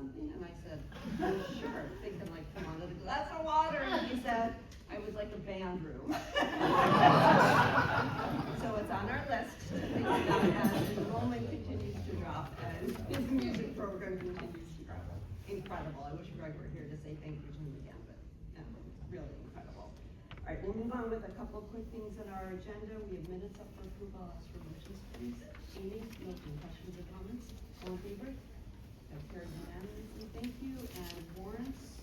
something? And I said, sure, thinking like, come on, a glass of water. And he said, I would like a band room. So it's on our list to think about as enrollment continues to drop and his music program continues to grow. Incredible. I wish Greg were here to say thank you to him again, but it's really incredible. All right, we'll move on with a couple quick things on our agenda. We have minutes up for approval. I'll ask for motions, please. Amy, Milton, questions or comments? All in favor? That's carried unanimously. Thank you. And warrants.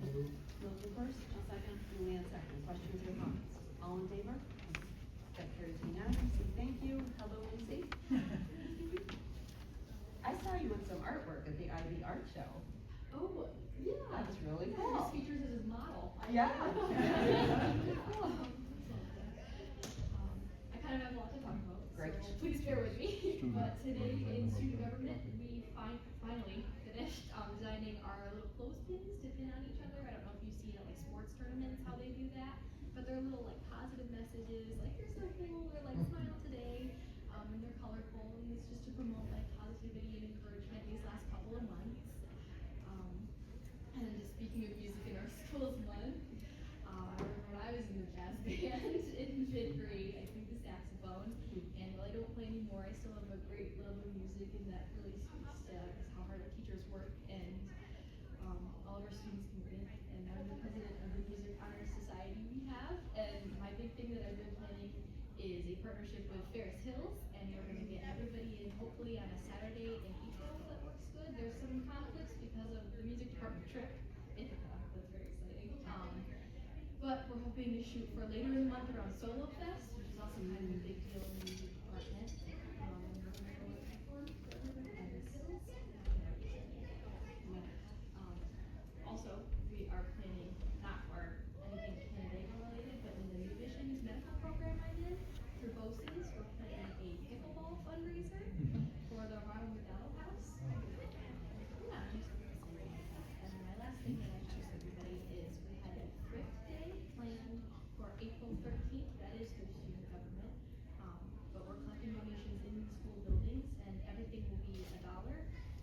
Milton first. I'll second. Julianne second. Questions or comments? All in favor? That carries unanimously. Thank you. Hello, Lindsay. I saw you with some artwork at the Ivy Art Show. Oh, yeah. That's really He cool. just features as his model. Yeah. I kind of have a lot to talk about. Great. So please bear with me. But today in student government, we finally finished designing our little clothespins to pin on each other. I don't know if you've seen at like sports tournaments how they do that, but they're little like positive messages, like you're so cool, or like smile today, and they're colorful, and it's just to promote like positivity and encouragement these last couple of months. And then just speaking of music in our school's month, I remember when I was in the jazz band in 5th grade, I played the saxophone, and while I don't play anymore, I still have a great love of music, and that really speaks to how hard our teachers work, and all of our students movement. And I'm the president of the Music Honor Society we have, and my big thing that I've been planning is a partnership with Ferris Hills, and we're going to get everybody in hopefully on a Saturday in April if that works good. There's some conflicts because of the music department trip. That's very exciting. But we're hoping to shoot for later in the month around Solo Fest, which is also kind of a big deal in the music department. We're going to go with perform for Ferris Hills. Also, we are planning, not for anything Canandaigua related, but in the New Visions medical program I did through BOCES, we're planning a pickleball fundraiser for the Ronald McDowell House. Yeah, and my last thing that I have for everybody is we had a thrift day planned for April 13th. That is through student government. But we're collecting donations in the school buildings, and everything will be $1.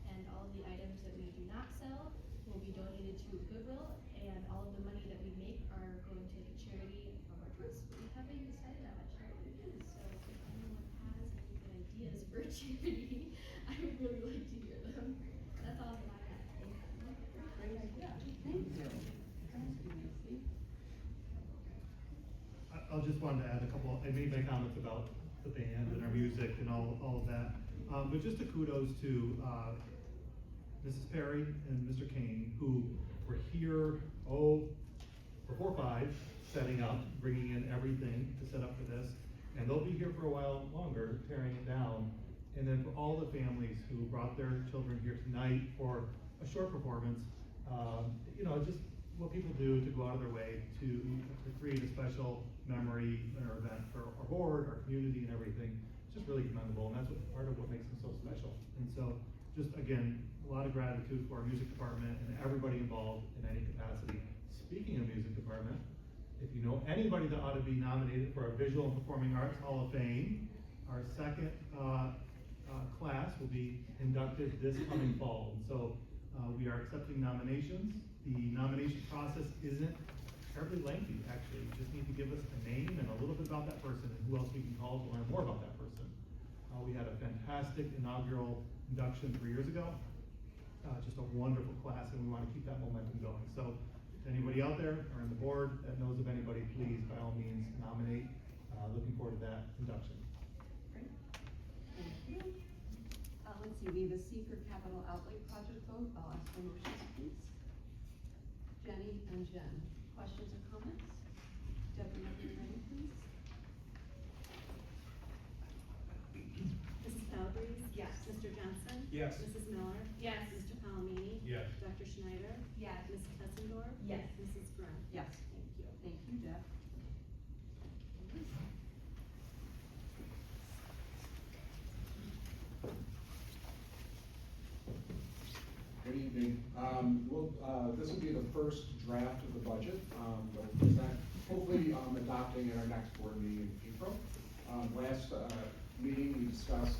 And all of the items that we do not sell will be donated to Goodwill, and all of the money that we make are going to a charity from our trust. We haven't decided on what charity it is, so if anyone has any good ideas for a charity, I would really like to hear them. That's all that I have. Great idea. Thank you. I'll just wanted to add a couple. I made my comments about the band and our music and all of that, but just a kudos to Mrs. Perry and Mr. Kane, who were here before 5, setting up, bringing in everything to set up for this, and they'll be here for a while longer, tearing it down. And then for all the families who brought their children here tonight for a short performance, just what people do to go out of their way to create a special memory or event for our board, our community, and everything. It's just really commendable, and that's part of what makes them so special. And so, just again, a lot of gratitude for our music department and everybody involved in any capacity. Speaking of music department, if you know anybody that ought to be nominated for our Visual and Performing Arts Hall of Fame, our second class will be inducted this coming fall. And so we are accepting nominations. The nomination process isn't terribly lengthy, actually. You just need to give us a name and a little bit about that person and who else we can call to learn more about that person. We had a fantastic inaugural induction 3 years ago. Just a wonderful class, and we want to keep that momentum going. So if anybody out there or on the board that knows of anybody, please, by all means, nominate. Looking forward to that induction. Great. Thank you. Let's see, we have a secret capital outlay project vote. I'll ask for motions, please. Jenny and Jen, questions or comments? Deb, whenever you're ready, please. Mrs. Calabrese? Yes. Mr. Johnson? Yes. Mrs. Miller? Yes. Mr. Palomini? Yes. Dr. Schneider? Yes. Mrs. Tessendorf? Yes. Mrs. Grund? Yes. Thank you. Thank you, Deb. Good evening. This will be the first draft of the budget. We'll present, hopefully adopting at our next board meeting in April. Last meeting we discussed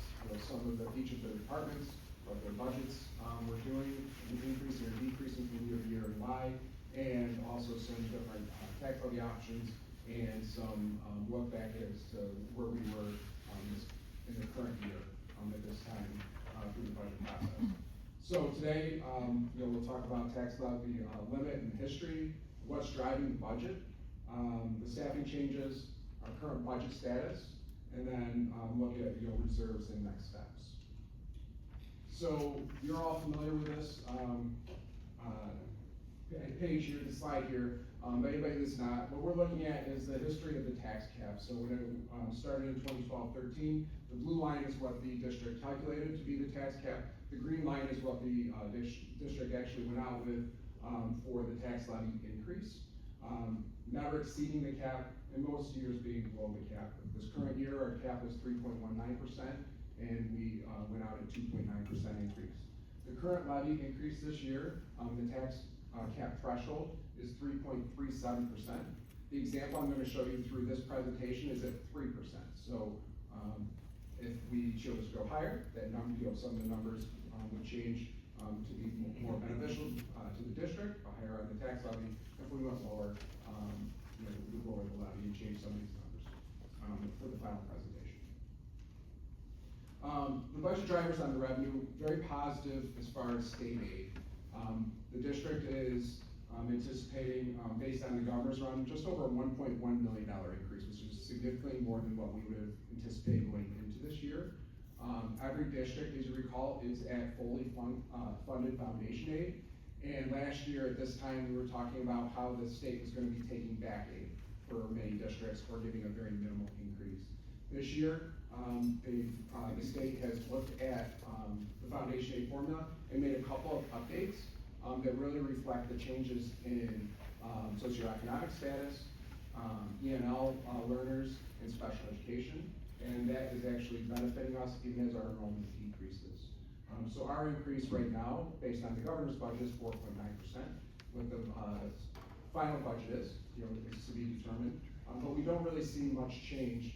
each of the departments, what their budgets, were doing, increasing or decreasing from year to year and why, and also some different, tax levy options and some, look back as to where we were, in the current year, at this time, through the budget process. So today, we'll talk about tax levy, limit and history, what's driving the budget, the staffing changes, our current budget status, and then, look at, reserves and next steps. So you're all familiar with this, page here, the slide here. Anybody that's not, what we're looking at is the history of the tax cap. So when it started in 2012-13, the blue line is what the district calculated to be the tax cap. The green line is what the district actually went out with for the tax levy increase. Never exceeding the cap, and most years being below the cap. This current year, our cap was 3.19%, and we went out at 2.9% increase. The current levy increase this year, the tax cap threshold is 3.37%. The example I'm going to show you through this presentation is at 3%. So if we chose to go higher, that number, some of the numbers would change to be more beneficial to the district, higher on the tax levy. If we went lower, we would lower the levy and change some of these numbers for the final presentation. The budget drivers on the revenue, very positive as far as state aid. The district is anticipating, based on the governor's run, just over a $1.1 million increase, which is significantly more than what we would have anticipated going into this year. Every district, as you recall, is at fully funded foundation aid. And last year at this time, we were talking about how the state was going to be taking back aid for many districts or giving a very minimal increase. This year, the state has looked at the foundation aid formula and made a couple of updates that really reflect the changes in socioeconomic status, ENL learners, and special education. And that is actually benefiting us even as our enrollment decreases. So our increase right now, based on the governor's budget, is 4.9%. What the final budget is, is to be determined. But we don't really see much change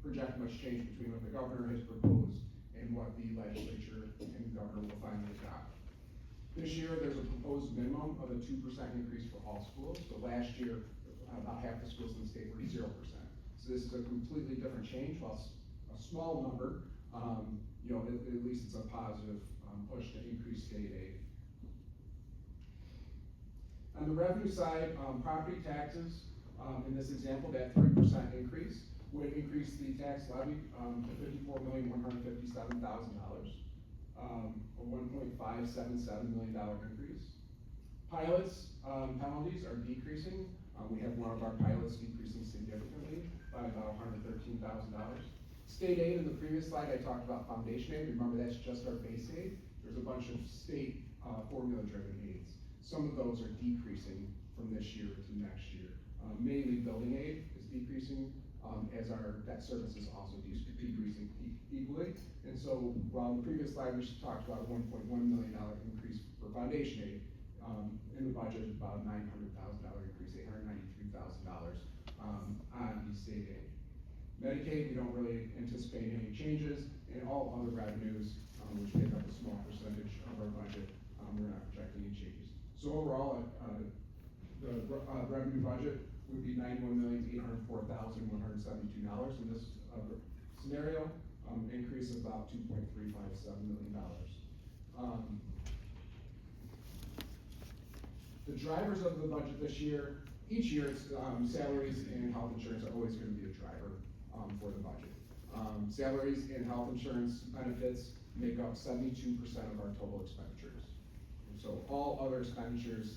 project much change between what the governor has proposed and what the legislature and the governor will finally adopt. This year, there's a proposed minimum of a 2% increase for all schools. So last year, about half the schools in the state were 0%. So this is a completely different change, while a small number, at least it's a positive push to increase state aid. On the revenue side, property taxes, in this example, that 3% increase would increase the tax levy to $54,157,000, a $1.577 million increase. Pilots penalties are decreasing. We have one of our pilots decreasing significantly by about $113,000. State aid, in the previous slide, I talked about foundation aid. Remember, that's just our base aid. There's a bunch of state formula-driven aids. Some of those are decreasing from this year to next year. Mainly building aid is decreasing, as our debt service is also decreasing equally. And so, while in the previous slide we talked about a $1.1 million increase for foundation aid, in the budget is about a $900,000 increase, $893,000 on the state aid. Medicaid, we don't really anticipate any changes, and all other revenues, which make up a small percentage of our budget, we're not projecting any changes. So overall, the revenue budget would be $91,804,172 in this scenario, increase of about $2.357 million. The drivers of the budget this year, each year, salaries and health insurance are always going to be a driver for the budget. Salaries and health insurance benefits make up 72% of our total expenditures. And so all other expenditures,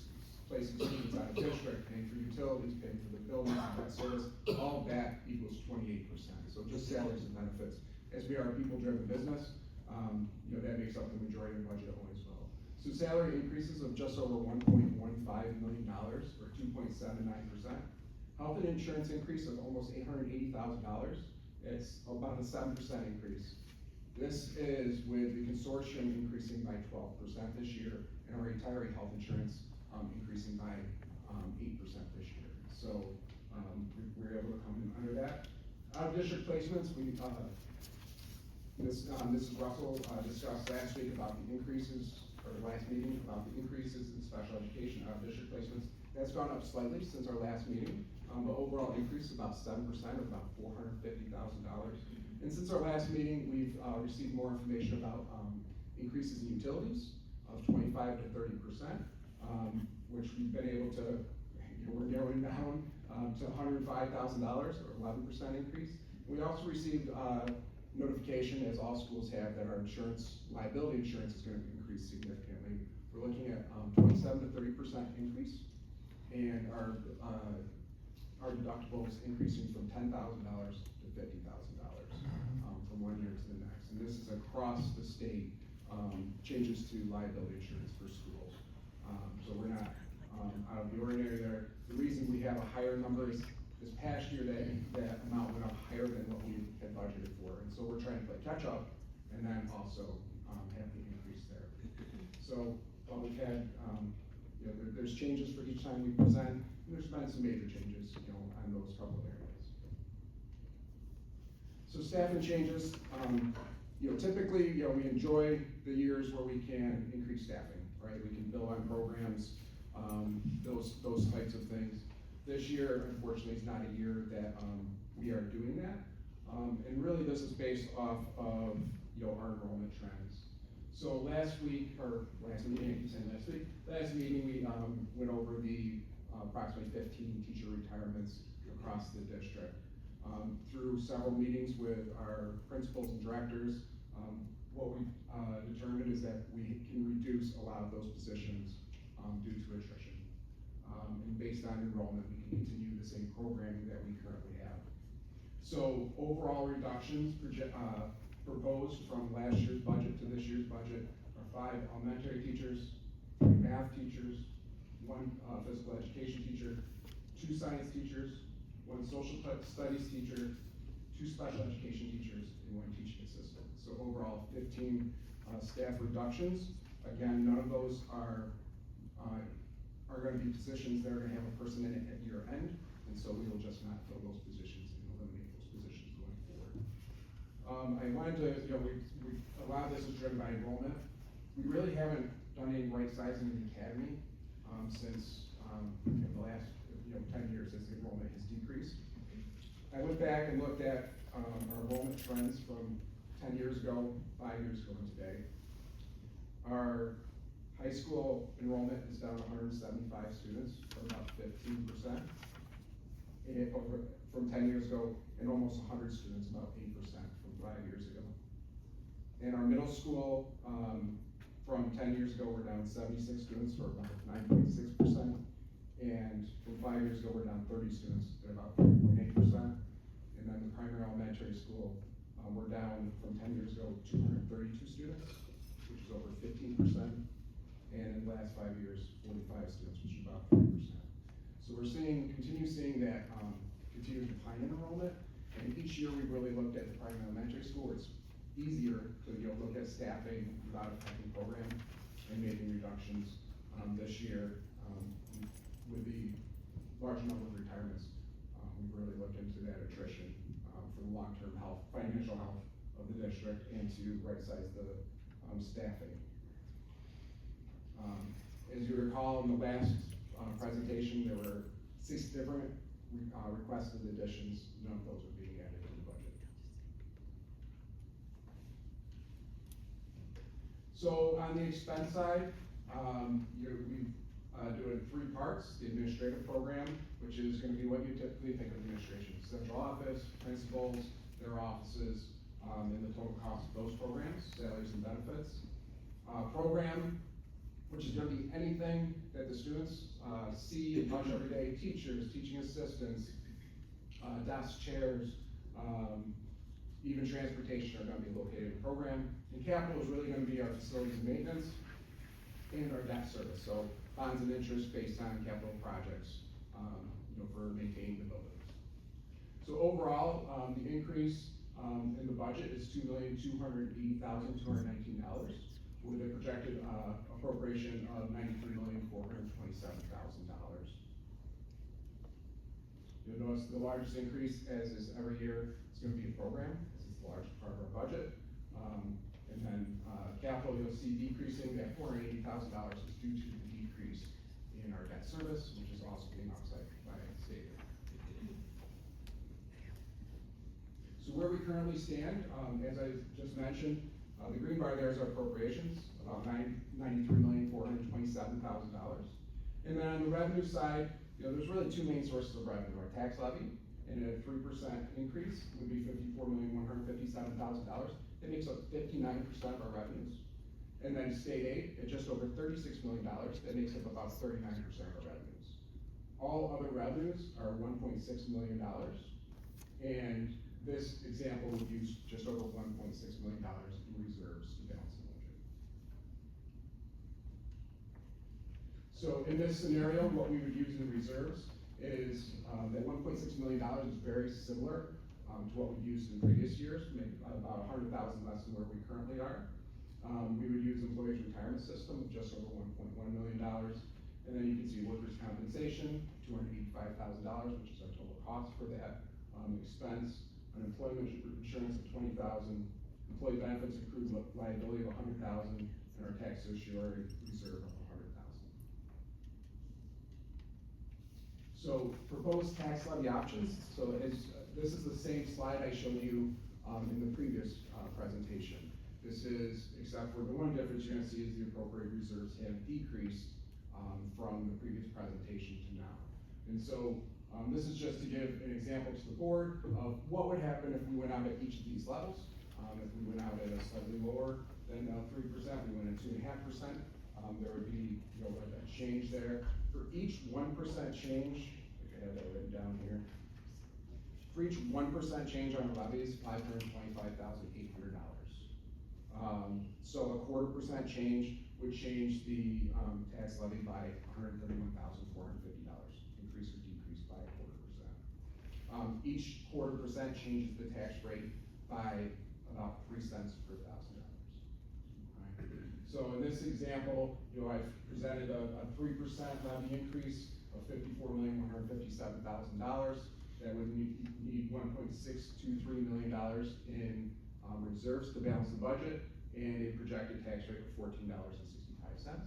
placing students out of district, paying for utilities, paying for the buildings, debt service, all of that equals 28%. So just salaries and benefits. As we are a people-driven business, that makes up the majority of the budget as well. So salary increases of just over $1.15 million, or 2.79%. Health and insurance increase of almost $880,000. It's about a 7% increase. This is with the consortium increasing by 12% this year, and our retiree health insurance increasing by 8% this year. So we're able to come in under that. Out of district placements, Mrs. Russell, discussed last week about the increases, or last meeting, about the increases in special education, district placements. That's gone up slightly since our last meeting, but overall increase about 7%, or about $450,000. And since our last meeting, we've, received more information about, increases in utilities of 25 to 30%, which we've been able to, we're narrowing down, to $105,000, or 11% increase. We also received, notification, as all schools have, that our insurance, liability insurance is gonna increase significantly. We're looking at 27 to 30% increase, and our deductible is increasing from $10,000 to $50,000 from one year to the next. And this is across the state, changes to liability insurance for schools. So we're not out of the ordinary there. The reason we have a higher number is this past year, that amount went up higher than what we had budgeted for. And so we're trying to play catch up and then also have the increase there. So we've had, there's changes for each time we present, and there's been some major changes, on those couple of areas. So staffing changes, typically, we enjoy the years where we can increase staffing, right? We can build on programs, those types of things. This year, unfortunately, is not a year that we are doing that. And really this is based off of, our enrollment trends. So last meeting, we went over the approximately 15 teacher retirements across the district. Through several meetings with our principals and directors, what we determined is that we can reduce a lot of those positions due to attrition. And based on enrollment, we can continue the same programming that we currently have. So overall reductions proposed from last year's budget to this year's budget are 5 elementary teachers, 3 math teachers, 1 physical education teacher, 2 science teachers, 1 social studies teacher, 2 special education teachers, and 1 teaching assistant. So overall 15 staff reductions. Again, none of those are going to be positions that are going to have a person in it at year end, and so we will just not fill those positions and eliminate those positions going forward. I wanted to, a lot of this is driven by enrollment. We really haven't done any right sizing in the academy since the last 10 years as the enrollment has decreased. I went back and looked at our enrollment trends from 10 years ago, 5 years ago, and today. Our high school enrollment is down 175 students, or about 15%. And from 10 years ago, and almost 100 students, about 8% from 5 years ago. And our middle school, from 10 years ago, we're down 76 students, or about 9.6%. And from 5 years ago, we're down 30 students, at about 3.8%. And then the primary elementary school, we're down from 10 years ago, 232 students, which is over 15%. And in the last 5 years, 45 students, which is about 3%. So we're continue seeing that continued decline in enrollment. And each year we really looked at the primary elementary school. It's easier to look at staffing without affecting program and making reductions. This year, with the large number of retirements, we really looked into that attrition for the long-term health, financial health of the district, and to right-size the staffing. As you recall, in the last presentation, there were 6 different requested additions. None of those are being added to the budget. So on the expense side, we do it in 3 parts. The administrative program, which is going to be what you typically think of administration: central office, principals, their offices, and the total cost of those programs, salaries and benefits. Program, which is going to be anything that the students see and touch every day: teachers, teaching assistants, desks, chairs, even transportation are going to be located in the program. And capital is really going to be our facilities and maintenance and our debt service. So bonds and interest based on capital projects, for maintaining the buildings. So overall, the increase in the budget is $2,280,219, with a projected appropriation of $93,427,000. You'll notice the largest increase, as is every year, is going to be a program. This is the largest part of our budget. see decreasing, that $480,000 is due to the decrease in our debt service, which is also being offset by state aid. So where we currently stand, as I just mentioned, the green bar there is our appropriations, about $93,427,000. And then on the revenue side, there's really two main sources of revenue: our tax levy, and a 3% increase would be $54,157,000. That makes up 59% of our revenues. And then state aid at just over $36 million, that makes up about 39% of our revenues. All other revenues are $1.6 million, and this example would use just over $1.6 million in reserves to balance the budget. So in this scenario, what we would use in reserves is that $1.6 million is very similar to what we've used in previous years, maybe about $100,000 less than where we currently are. We would use employees retirement system of just over $1.1 million. And then you can see workers' compensation, $285,000, which is our total cost for that expense. Unemployment insurance of $20,000, employee benefits accrued liability of $100,000, and our tax certiorari reserve of $100,000. So proposed tax levy options. So this is the same slide I showed you in the previous presentation. This is, except for the one difference you're going to see is the appropriate reserves have decreased from the previous presentation to now. And so this is just to give an example to the board of what would happen if we went out at each of these levels. If we went out at a slightly lower than 3%, we went at 2.5%. There would be a change there. For each 1% change, I have that written down here. For each 1% change on our levies, $525,800. So a 1/4% change would change the tax levy by $131,450. Increase or decrease by 1/4%. Each 1/4% changes the tax rate by about 3 cents per $1,000. So in this example, I've presented a 3% levy increase of $54,157,000. That would need $1.623 million in reserves to balance the budget, and a projected tax rate of $14.65.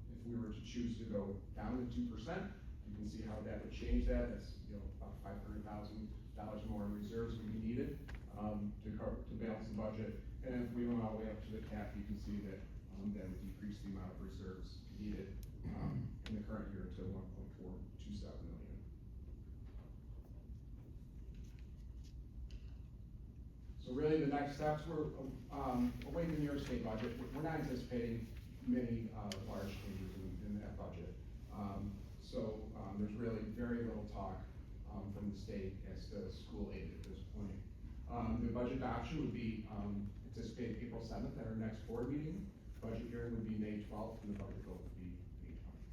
If we were to choose to go down to 2%, you can see how that would change that. That's about $500,000 more in reserves would be needed to balance the budget. And if we went all the way up to the cap, you can see that that would decrease the amount of reserves needed in the current year to $1.427 million. So really the next steps, we're awaiting the New York State budget. We're not anticipating many large changes in that budget. So there's really very little talk from the state as to school aid at this point. The budget adoption would be anticipated April 7th at our next board meeting. Budget hearing would be May 12th, and the budget vote would be May 20th.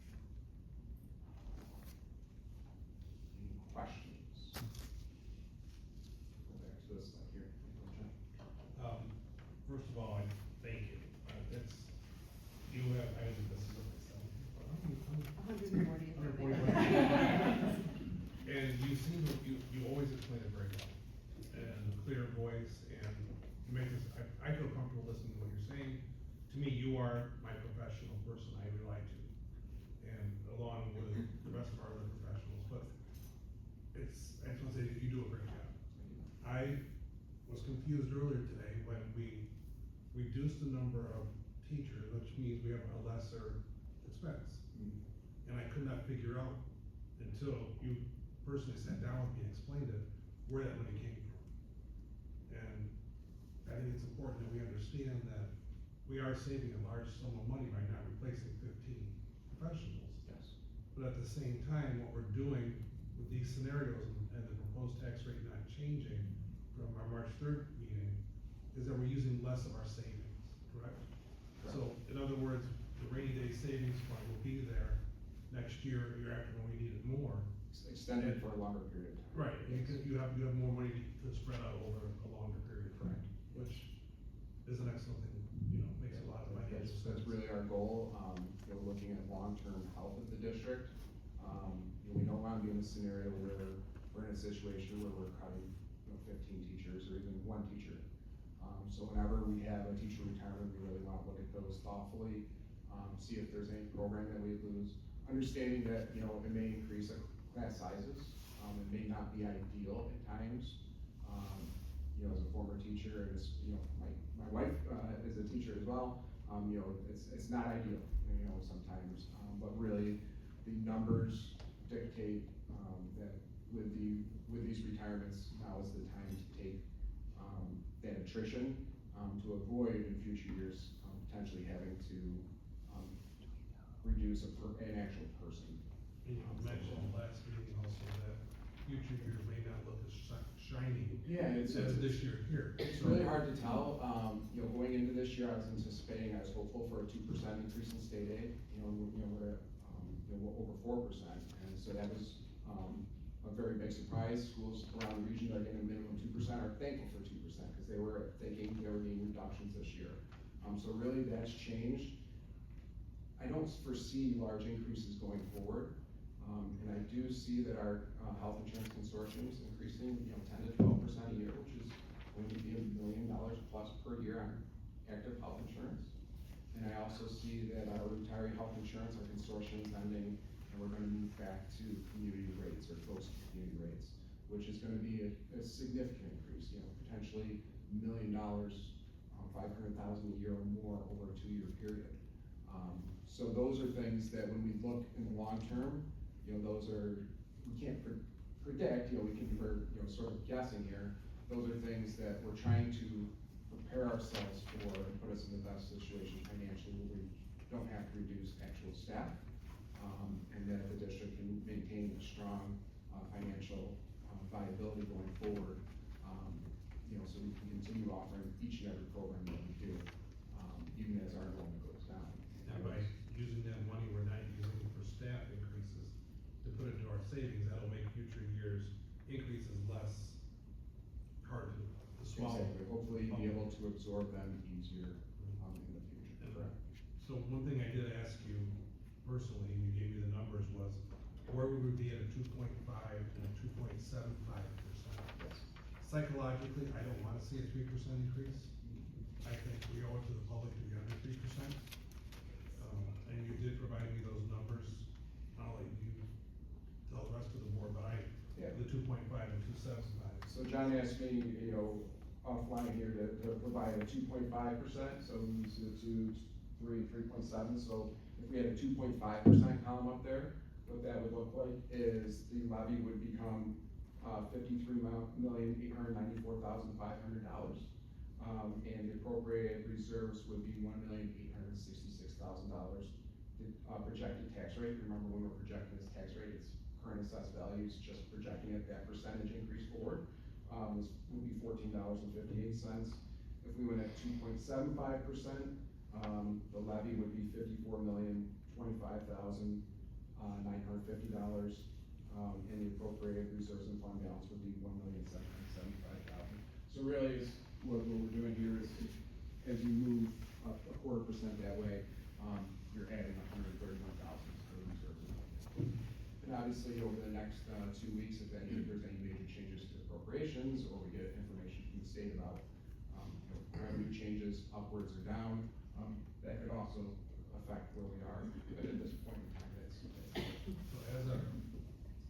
Any questions? Go back to this slide here. First of all, I thank you. You have, I didn't, this is what 140. 140. And you seem to, you always explain it very well, and a clear voice, and you make this, I feel comfortable listening to what you're saying. To me, you are my professional person I rely to, and along with the rest of our other professionals, but I just want to say that you do a great job. I was confused earlier today when we reduced the number of teachers, which means we have a lesser expense. And I could not figure out until you personally sat down with me and explained it, where that money came from. And I think it's important that we understand that we are saving a large sum of money by not replacing 15 professionals. Yes. But at the same time, what we're doing with these scenarios and the proposed tax rate not changing from our March 3rd meeting is that we're using less of our savings, correct? So in other words, the rainy day savings fund will be there next year, year after when we need it more. Extended for a longer period of time. Right, because you have more money to spread out over a longer period of time, which is an excellent thing, makes a lot of financial sense. That's really our goal. We're looking at long-term health of the district. We don't want to be in a scenario where we're in a situation where we're cutting 15 teachers or even one teacher. So whenever we have a teacher retirement, we really wanna look at those thoughtfully, see if there's any program that we lose. Understanding that, you know, it may increase our class sizes, it may not be ideal at times. You know, as a former teacher, and as, you know, my wife, is a teacher as well, you know, it's not ideal, you know, sometimes, but really, the numbers dictate, that with these retirements, now is the time to take, that attrition, to avoid in future years, potentially having to, reduce an actual person. And you mentioned last meeting also that future years may not look as shiny Yeah, as this year here. It's So- really hard to tell, you know, going into this year, I was anticipating, I was hopeful for a 2% increase in state aid, we're at, over 4%, and so that was, a very big surprise. Schools around the region that are getting a minimum 2% are thankful for 2%, because they were thinking there were being reductions this year. So really, that's changed. I don't foresee large increases going forward, and I do see that our, health insurance consortium is increasing, 10 to 12% a year, which is going to be $1 million plus per year on active health insurance. And I also see that our retiree health insurance, our consortium is ending, and we're gonna move back to community rates, or close to community rates, which is gonna be a significant increase, potentially $1 million, 500,000 a year or more over a 2-year period. So those are things that when we look in the long term, those are, we can't predict, we can, sort of guessing here. Those are things that we're trying to prepare ourselves for and put us in the best situation financially, where we don't have to reduce actual staff, and that the district can maintain a strong, financial, viability going forward. So we can continue offering each and every program that we do, even as our enrollment goes down. And by using that money, we're not using for staff increases to put into our savings, that'll make future years increases less hard to swallow. Exactly. Hopefully be able to absorb them easier, in the future, correct? So one thing I did ask you personally, and you gave me the numbers, was where would we be at a 2.5 and a 2.75%? Yes. Psychologically, I don't wanna see a 3% increase. I think we owe it to the public to be under 3%. And you did provide me those numbers. I'll let you tell the rest of the board, but Yeah. the 2.5 and 2.75. So John asked me, offline here to provide a 2.5%, so we use the 2, 3, 3.7, so if we had a 2.5% column up there, what that would look like is the levy would become, $53,894,500. And the appropriated reserves would be $1,866,000. The, projected tax rate, remember when we're projecting this tax rate, it's current assessed values, just projecting it, that percentage increase forward, would be $14.58. If we went at 2.75%, the levy would be $54,025,950, and the appropriated reserves and fund balance would be $1,775,000. So really, is what we're doing here is, as you move up a 0.25% that way, you're adding $131,000 to the reserves and fund balance. And obviously, over the next 2 weeks, if there's any major changes to appropriations, or we get information from the state about revenue changes upwards or down, that could also affect where we are. But at this point in time, it's So as our,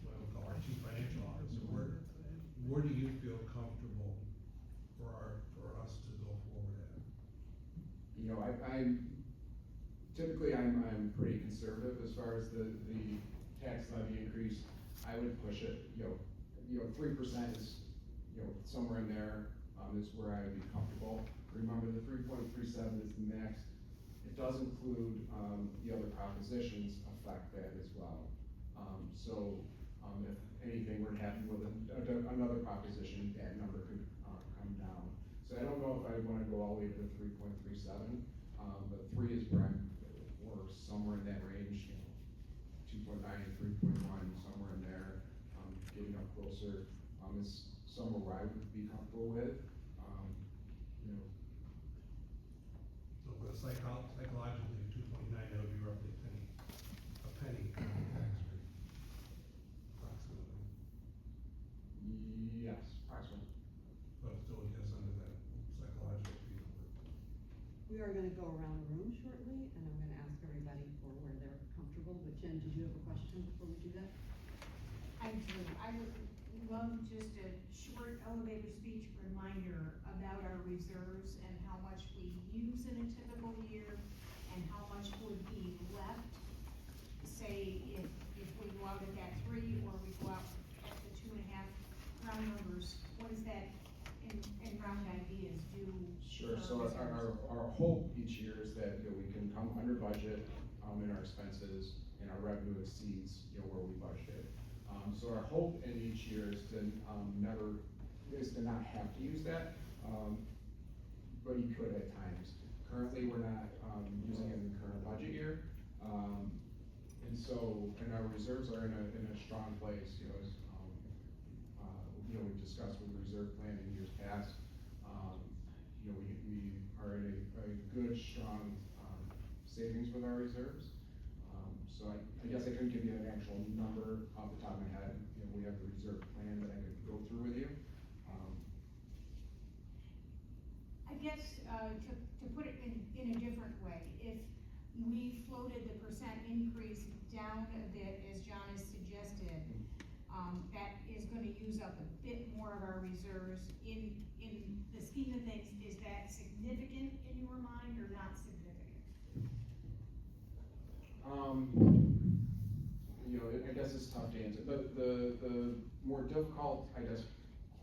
what I would call our chief financial officer, where do you feel comfortable for us to go forward at? I'm typically I'm pretty conservative as far as the tax levy increase. I would push it, 3% is, somewhere in there, is where I would be comfortable. Remember, the 3.37 is the max. It does include, the other propositions affect that as well. So, if anything were to happen with another proposition, that number could, come down. So I don't know if I wanna go all the way to the 3.37, but 3 is where or somewhere in that range, 2.9, 3.1, somewhere in there, getting up closer, is somewhere where I would be comfortable with, So psychologically, 2.9, that would be roughly a penny on the tax rate, approximately. Yes, approximately. But still, I guess under that psychological We are gonna go around the room shortly, and I'm gonna ask everybody for where they're comfortable, but Jen, did you have a question before we do that? I do. I would love just a short elevator speech reminder about our reserves and how much we use in a typical year and how much would be left. Say, if we go out at that 3 or we go out at the 2.5 round numbers, what does that in round ideas do? Sure, for so reserves? our hope each year is that, you know, we can come under budget, in our expenses, and our revenue exceeds, you know, where we budgeted. So our hope in each year is to, not have to use that, but you could at times. Currently, we're not, using it in the current budget year, and our reserves are in a strong place, you know, as, we've discussed with the reserve plan in years past. You know, we are in a good, strong, savings with our reserves. So I guess I couldn't give you an actual number off the top of my head. You know, we have the reserve plan that I could go through with you. I guess, to put it in a different way, if we floated the percent increase down a bit, as John has suggested, that is gonna use up a bit more of our reserves. In the scheme of things, is that significant in your mind or not significant? You know, I guess it's tough to answer. The more difficult, I guess,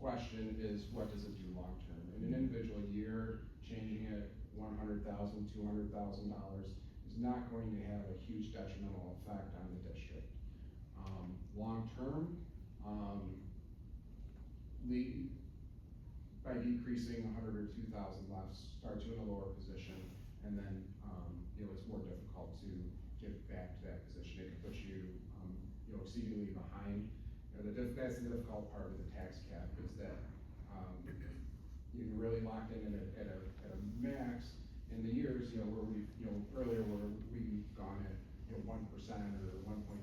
question is what does it do long term? In an individual year, changing it $100,000, $200,000 is not going to have a huge detrimental effect on the district. Long term, by decreasing 100 or 2,000 left, starts you in a lower position, and then, you know, it's more difficult to get back to that position. It can put you, you know, exceedingly behind. You know, that's the difficult part with the tax cap is that, you're really locked in at a max in the years, you know, where we, you know, earlier where we've gone at, you know, 1% or 1.9%,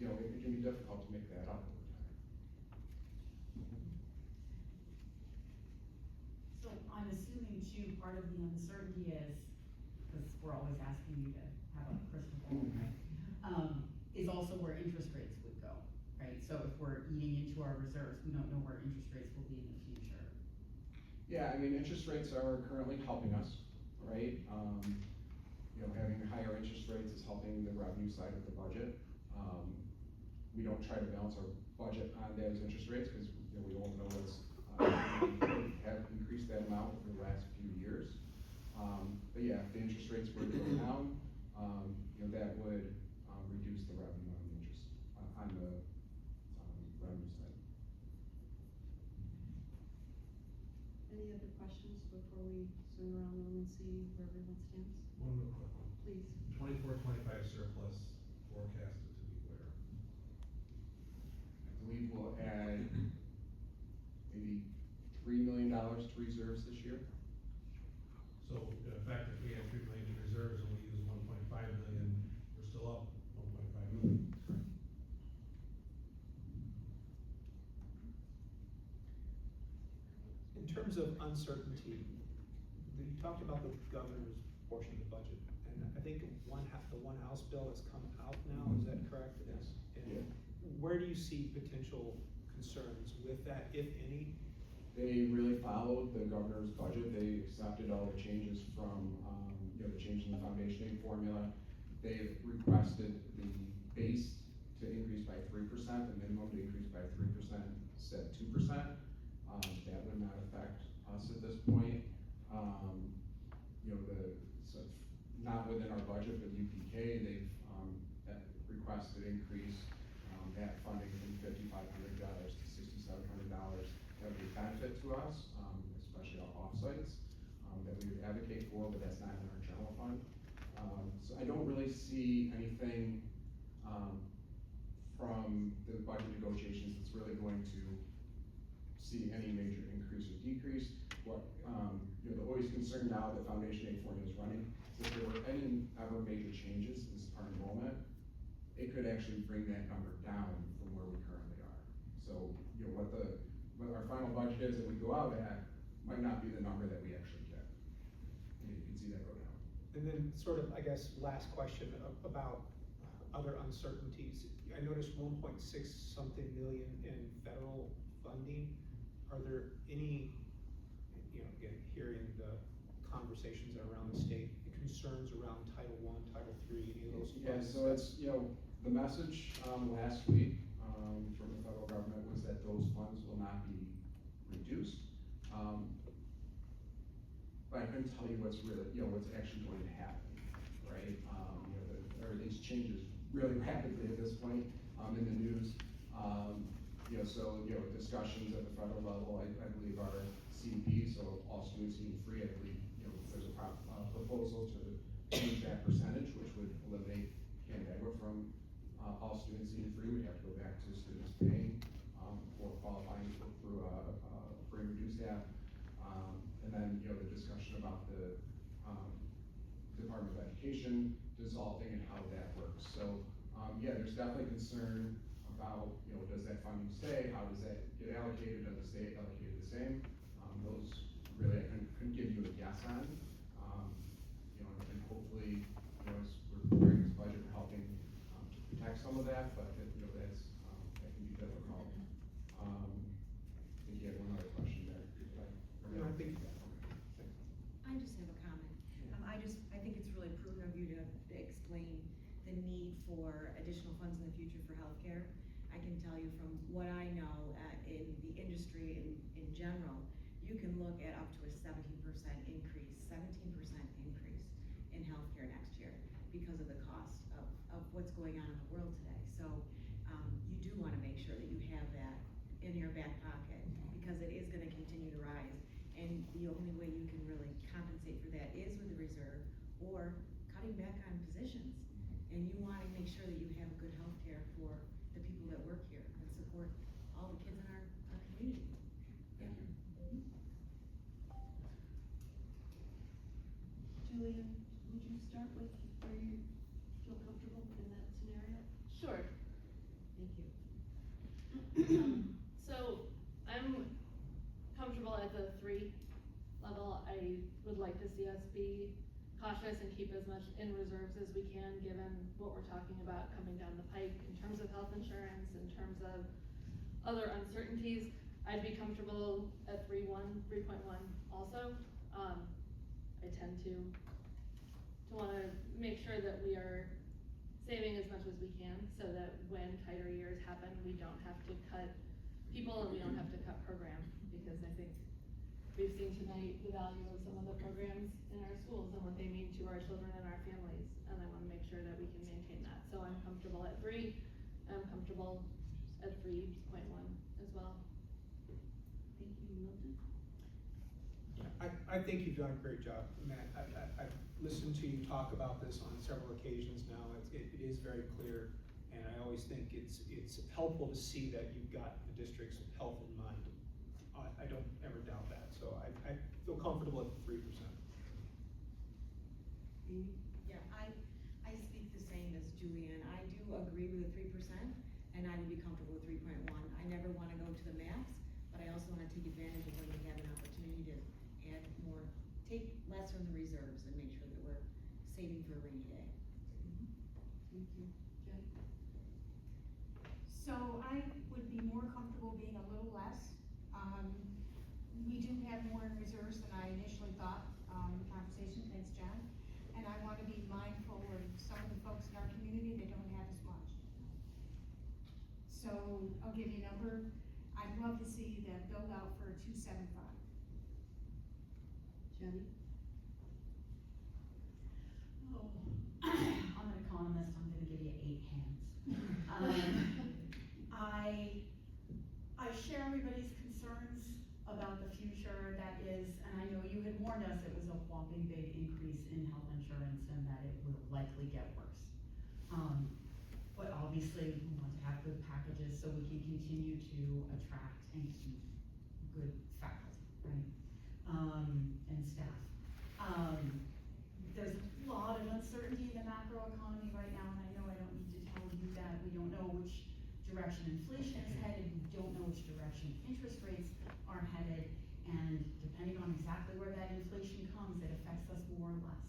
you know, it can be difficult to make that up over time. So I'm assuming too, part of the uncertainty is, because we're always asking you to have a crystal ball, right? Is also where interest rates would go, right? So if we're eating into our reserves, we don't know where interest rates will be in the future. Yeah, I mean, interest rates are currently helping us, right? You know, having higher interest rates is helping the revenue side of the budget. We don't try to balance our budget on those interest rates because, you know, we all know what's, have increased that amount over the last few years. But yeah, if the interest rates were to go down, you know, that would, reduce the revenue on the interest, on the, revenue side. Any other questions before we swing around the room and see where everyone stands? One real quick one. Please. 24-25 surplus forecasted to be where? I believe we'll add maybe $3 million to reserves this year. So in effect, if we have 3 million in reserves and we use 1.5 million, we're still up 1.5 million. In terms of uncertainty, you talked about the governor's portion of the budget, and I think the one House bill has come out now, is that correct? Yes. And Yeah. where do you see potential concerns with that, if any? They really followed the governor's budget. They accepted all the changes from, you know, the change in the foundation aid formula. They've requested the base to increase by 3%, the minimum to increase by 3%, set 2%. That would not affect us at this point. You know, so not within our budget, but UPK, they've, requested increase, that funding from $5,500 to $6,700. That would be a benefit to us, especially our offsites, that we would advocate for, but that's not in our general fund. So I don't really see anything, from the budget negotiations that's really going to see any major increase or decrease. What, you know, the always concern now that foundation aid formula is running, is if there were any ever major changes in our enrollment, it could actually bring that number down from where we currently are. So, you know, what our final budget is that we go out at might not be the number that we actually get. And then sort of, I guess, last question about other uncertainties. I noticed 1.6 something million in federal funding. Are there any, again, hearing the conversations around the state, concerns around Title I, Title III, any of those Yeah, funds? so it's, the message, last week, from the federal government was that those funds will not be reduced. But I couldn't tell you what's really, what's actually going to happen, right? Everything's changes really rapidly at this point, in the news. Discussions at the federal level, I believe are CDP, so all students being free, I believe, there's a proposal to change that percentage, which would eliminate Canandaigua from, all students being free. We'd have to go back to students paying, for qualifying through free and reduced app. And then, the discussion about the, Department of Education dissolving and how that works. So, there's definitely concern about, does that funding stay? How does that get allocated? Does it stay allocated the same? Those really I couldn't give you a yes on. And hopefully, as we're preparing this budget, we're helping to protect some of that, but that can be difficult. I think you had one other question there. No, I think. I just have a comment. I think it's really prudent of you to explain the need for additional funds in the future for healthcare. I can tell you from what I know in the industry in general, you can look at up to a 17% increase in healthcare next year because of the cost of what's going on in the world today. So you do want to make sure that you have that in your back pocket because it is going to continue to rise. And the only way you can really compensate for that is with the reserve or cutting back on positions. And you want to make sure that you have good health care for the people that work here and support all the kids in our community. Thank you. Julia, would you start with where you feel comfortable in that scenario? Sure. Thank you. So I'm comfortable at the 3 level. I would like to see us be cautious and keep as much in reserves as we can, given what we're talking about coming down the pike in terms of health insurance, in terms of other uncertainties. I'd be comfortable at 3.1 also. I tend to want to make sure that we are saving as much as we can so that when tighter years happen, we don't have to cut people and we don't have to cut programs, because I think we've seen tonight the value of some of the programs in our schools and what they mean to our children and our families, and I want to make sure that we can maintain that. So I'm comfortable at 3. I'm comfortable at 3.1 as well. Thank you, Milton. I think you've done a great job, Matt. I've listened to you talk about this on several occasions now. It is very clear, and I always think it's helpful to see that you've got the district's health in mind. I don't ever doubt that, so I feel comfortable at the 3%. Amy? Yeah, I speak the same as Julianne. I do agree with the 3%, and I would be comfortable with 3.1. I never want to go to the max, but I also want to take advantage of when we have an opportunity to add more, take less from the reserves and make sure that we're saving for a rainy day. Thank you. Jen? So I would be more comfortable being a little less. We do have more in reserves than I initially thought, conversation, thanks John. And I want to be mindful of some of the folks in our community that don't have as much. So I'll give you a number. I'd love to see the build out for 275. Jenny? Oh, I'm an economist, I'm gonna give you 8 hands. I share everybody's concerns about the future. That is, and I know you had warned us it was a whopping big increase in health insurance and that it will likely get worse. But obviously we want to have good packages so we can continue to attract and keep good faculty, right? And staff. There's a lot of uncertainty in the macroeconomy right now, and I know I don't need to tell you that. We don't know which direction inflation is headed, we don't know which direction interest rates are headed, and depending on exactly where that inflation comes, it affects us more or less.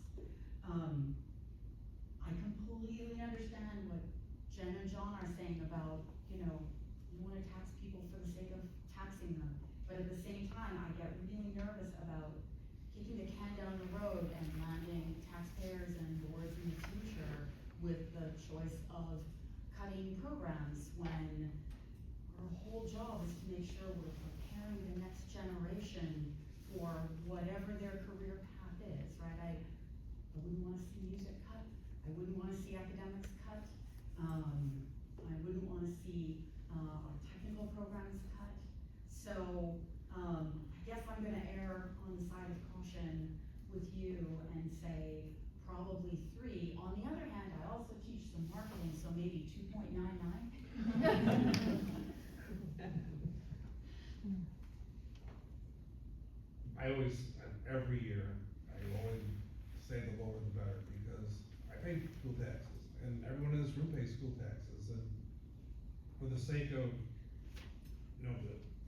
saying about, you know, you wanna tax people for the sake of taxing them. But at the same time, I get really nervous about kicking the can down the road and landing taxpayers and boards in the future with the choice of cutting programs when our whole job is to make sure we're preparing the next generation for whatever their career path is, right? I wouldn't wanna see music cut, I wouldn't wanna see academics cut, I wouldn't wanna see, our technical programs cut. So, I guess I'm gonna err on the side of caution with you and say probably 3. On the other hand, I also teach some marketing, so maybe 2.99. I always, every year, I always say the lower the better, because I pay school taxes, and everyone in this room pays school taxes, and for the sake of, you know,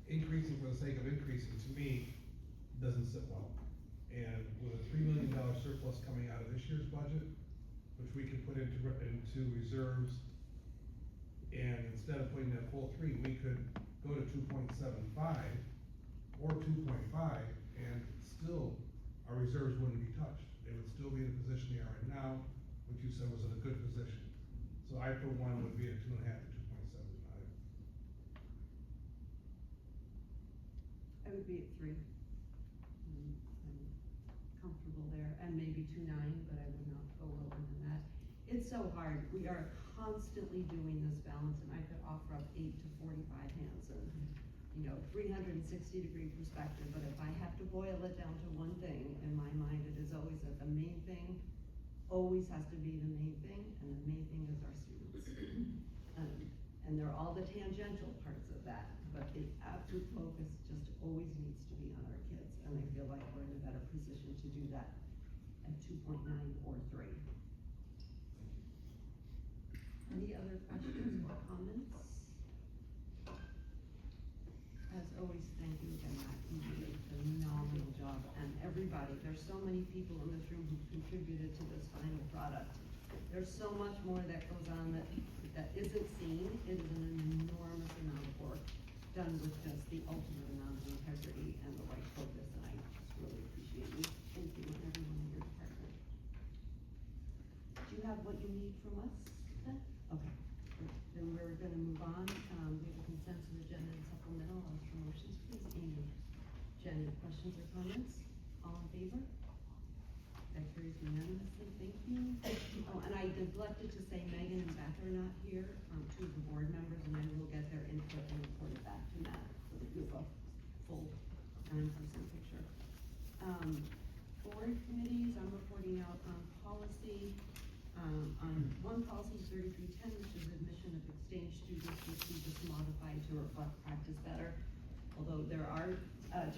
increasing for the sake of increasing, to me, doesn't sit well. And with a $3 million surplus coming out of this year's budget, which we could put into reserves, and instead of putting that full 3, we could go to 2.75 or 2.5, and still, our reserves wouldn't be touched. They would still be in the position they are in now, which you said was in a good position. So I, for one, would be at 2.5 to 2.75. I would be at 3. I'm comfortable there, and maybe 2.9, but I would not go lower than that. It's so hard, we are constantly doing this balance, and I could offer up 8 to 45 hands, and, you know, 360-degree perspective, but if I have to boil it down to one thing, in my mind, it is always that the main thing always has to be the main thing, and the main thing is our students. And they're all the tangential parts of that, but the absolute focus just always needs to be on our kids, and I feel like we're in a better position to do that at 2.9 or 3. Any other questions or comments? As always, thank you again, Matt, you did a phenomenal job, and everybody, there's so many people in this room who contributed to this final product. There's so much more that goes on that isn't seen. It is an enormous amount of work done with just the ultimate amount of integrity and the right focus, and I just really appreciate you. Thank you and everyone in your department. Do you have what you need from us then? Okay, then we're gonna move on. We have a consensus agenda and supplemental on promotions, please. Amy, Jen, questions or comments? All in favor? That carries unanimously, thank you. Oh, and I neglected to say Megan and Beth are not here, 2 of the board members, and I will get their input and report it back to Matt so that you have a full 9% picture. Board committees, I'm reporting out on policy, on one policy 3310, which is admission of exchange students, which we just modified to reflect practice better. Although there are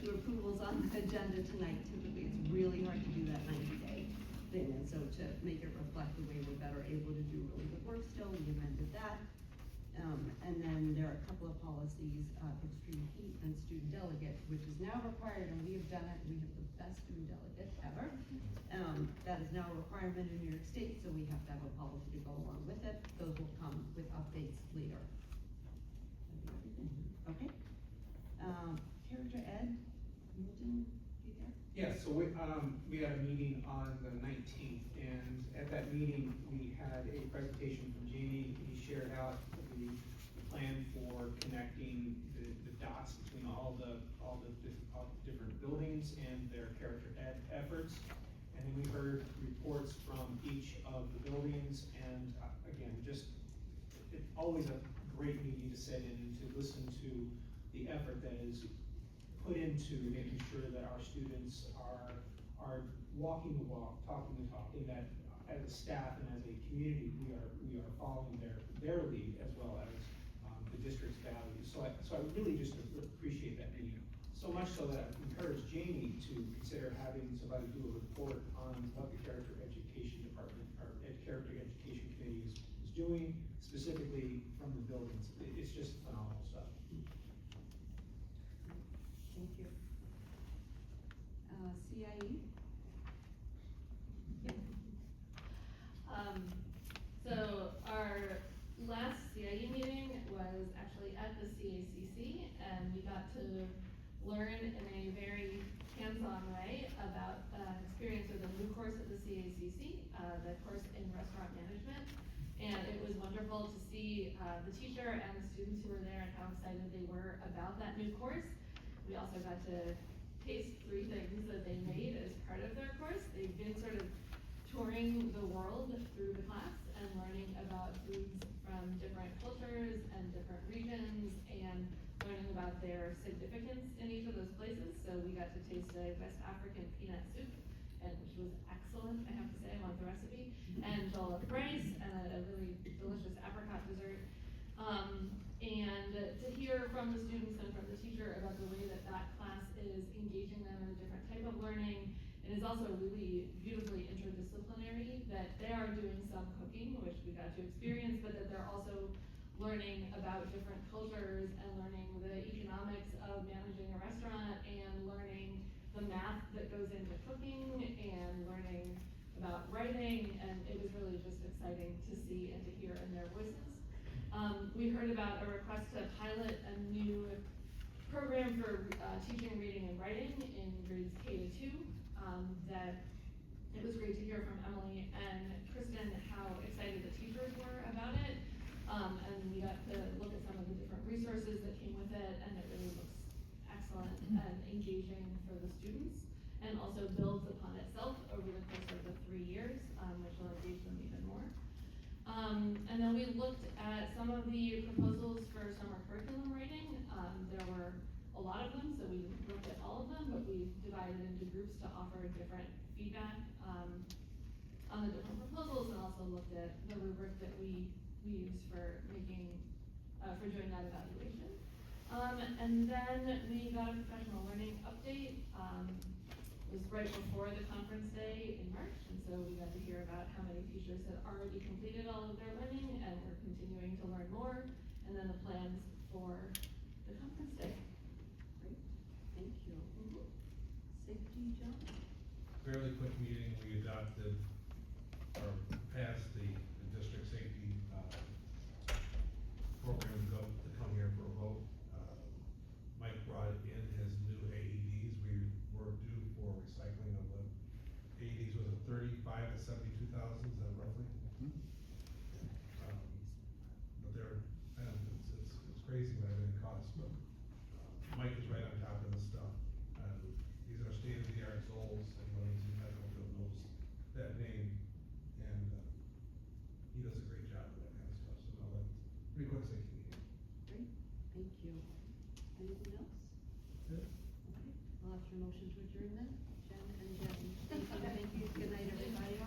2 approvals on the agenda tonight, typically it's really hard to do that 90-day thing, and so to make it reflect the way we're better able to do really good work still, we amended that. And then there are a couple of policies, extreme heat and student delegate, which is now required, and we have done it, we have the best student delegate ever. That is now a requirement in New York State, so we have to have a policy to go along with it. Those will come with updates later. Okay. Character ed, Milton, you there? Yeah, so we had a meeting on the 19th, and at that meeting, we had a presentation from Jamie. He shared out the plan for connecting the dots between all the different buildings and their character ed efforts. And then we heard reports from each of the buildings, and again, just, it's always a great meeting to sit in and to listen to the effort that is put into making sure that our students are walking the walk, talking the talk, and that as a staff and as a community, we are following their lead as well as the district's values. So I really just appreciate that meeting. So much so that I've encouraged Jamie to consider having somebody do a report on what the character education department or character education committee is doing, specifically from the buildings. It's just phenomenal stuff. Thank you. CIE? So our last CIE meeting, experience with a new course at the CACC, the course in restaurant management. And it was wonderful to see, the teacher and the students who were there and how excited they were about that new course. We also got to taste 3 things that they made as part of their course. They've been sort of touring the world through the class and learning about foods from different cultures and different regions and learning about their significance in each of those places. So we got to taste a West African peanut soup, and which was excellent, I have to say. I want the recipe, and jollof rice, and a really delicious apricot dessert. And to hear from the students and from the teacher about the way that that class is engaging them in a different type of learning. It is also really beautifully interdisciplinary, that they are doing some cooking, which we got to experience, but that they're also learning about different cultures and learning the economics of managing a restaurant and learning the math that goes into cooking and learning about writing, and it was really just exciting to see and to hear in their voices. We heard about a request to pilot a new program for teaching reading and writing in grades K to 2. That it was great to hear from Emily and Kristen how excited the teachers were about it. And we got to look at some of the different resources that came with it, and it really looks excellent and engaging for the students, and also builds upon itself over the course of the 3 years, which will engage them even more. And then we looked at some of the proposals for summer curriculum writing. There were a lot of them, so we looked at all of them, but we divided into groups to offer different feedback on the different proposals, and also looked at the rubric that we use for making, for doing that evaluation. And then we got a professional learning update. It was right before the conference day in March, and so we got to hear about how many teachers had already completed all of their learning and were continuing to learn more, and then the plans for the conference day. Great, thank you. Safety, John? Fairly quick meeting, we adopted or passed the district safety program to come here for a vote. Mike brought in his new AEDs. We were due for recycling of the AEDs. Was it 35 to 72,000? Is that roughly? But they're, it's crazy what everything costs. But Mike is right on top of this stuff. These are state-of-the-art Zolls, and Livingston Medical Field knows that name, and he does a great job with that kind of stuff. So no, that's pretty quick safety meeting. Great, thank you. Anything else? That's it. Okay, I'll ask for a motion to adjourn then. Jen and Jen. Thank you, good night, everybody.